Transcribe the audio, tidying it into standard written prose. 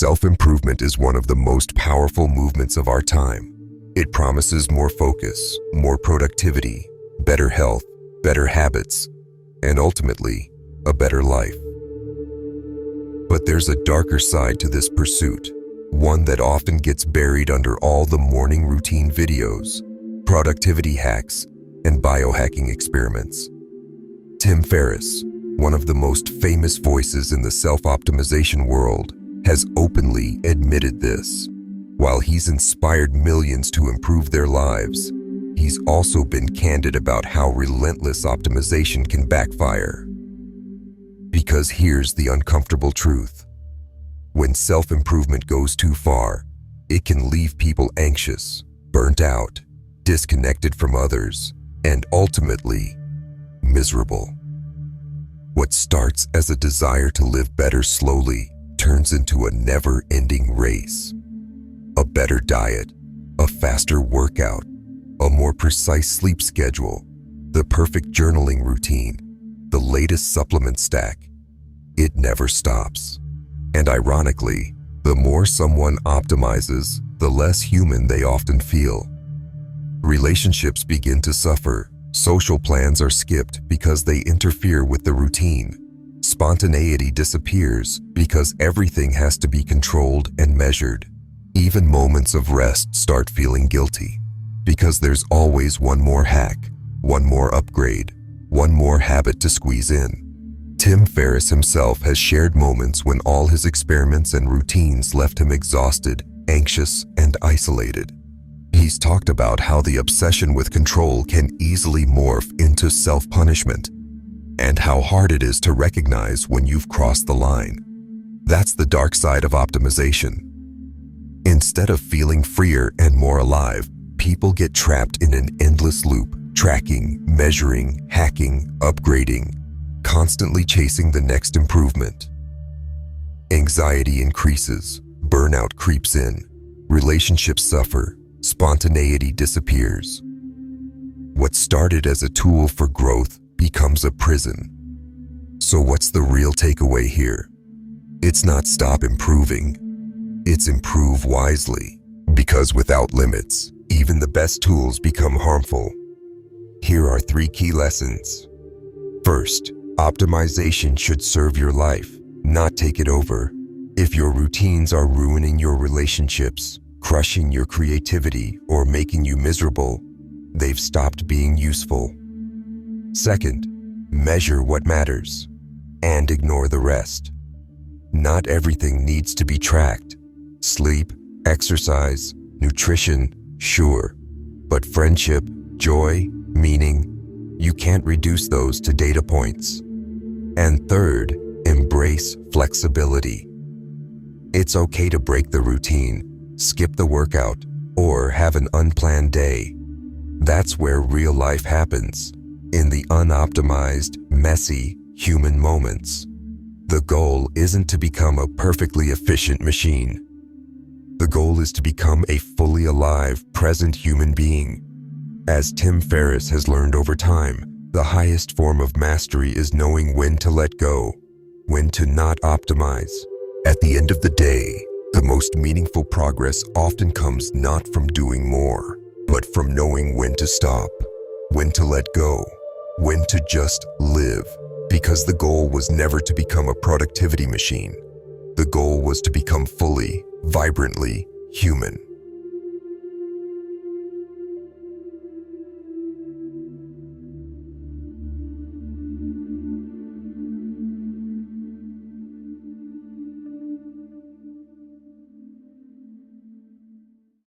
Self-improvement is one of the most powerful movements of our time. It promises more focus, more productivity, better health, better habits, and ultimately, a better life. But there's a darker side to this pursuit, one that often gets buried under all the morning routine videos, productivity hacks, and biohacking experiments. Tim Ferriss, one of the most famous voices in the self-optimization world, has openly admitted this. While he's inspired millions to improve their lives, he's also been candid about how relentless optimization can backfire. Because here's the uncomfortable truth. When self-improvement goes too far, it can leave people anxious, burnt out, disconnected from others, and ultimately, miserable. What starts as a desire to live better slowly turns into a never-ending race. A better diet, a faster workout, a more precise sleep schedule, the perfect journaling routine, the latest supplement stack. It never stops. And ironically, the more someone optimizes, the less human they often feel. Relationships begin to suffer. Social plans are skipped because they interfere with the routine. Spontaneity disappears because everything has to be controlled and measured. Even moments of rest start feeling guilty because there's always one more hack, one more upgrade, one more habit to squeeze in. Tim Ferriss himself has shared moments when all his experiments and routines left him exhausted, anxious, and isolated. He's talked about how the obsession with control can easily morph into self-punishment, and how hard it is to recognize when you've crossed the line. That's the dark side of optimization. Instead of feeling freer and more alive, people get trapped in an endless loop, tracking, measuring, hacking, upgrading, constantly chasing the next improvement. Anxiety increases, burnout creeps in, relationships suffer, spontaneity disappears. What started as a tool for growth becomes a prison. So what's the real takeaway here? It's not stop improving, it's improve wisely. Because without limits, even the best tools become harmful. Here are 3 key lessons. First, optimization should serve your life, not take it over. If your routines are ruining your relationships, crushing your creativity, or making you miserable, they've stopped being useful. Second, measure what matters and ignore the rest. Not everything needs to be tracked. Sleep, exercise, nutrition, sure, but friendship, joy, meaning, you can't reduce those to data points. And third, embrace flexibility. It's okay to break the routine, skip the workout, or have an unplanned day. That's where real life happens, in the unoptimized, messy, human moments. The goal isn't to become a perfectly efficient machine. The goal is to become a fully alive, present human being. As Tim Ferriss has learned over time, the highest form of mastery is knowing when to let go, when to not optimize. At the end of the day, the most meaningful progress often comes not from doing more, but from knowing when to stop, when to let go, when to just live. Because the goal was never to become a productivity machine. The goal was to become fully, vibrantly human.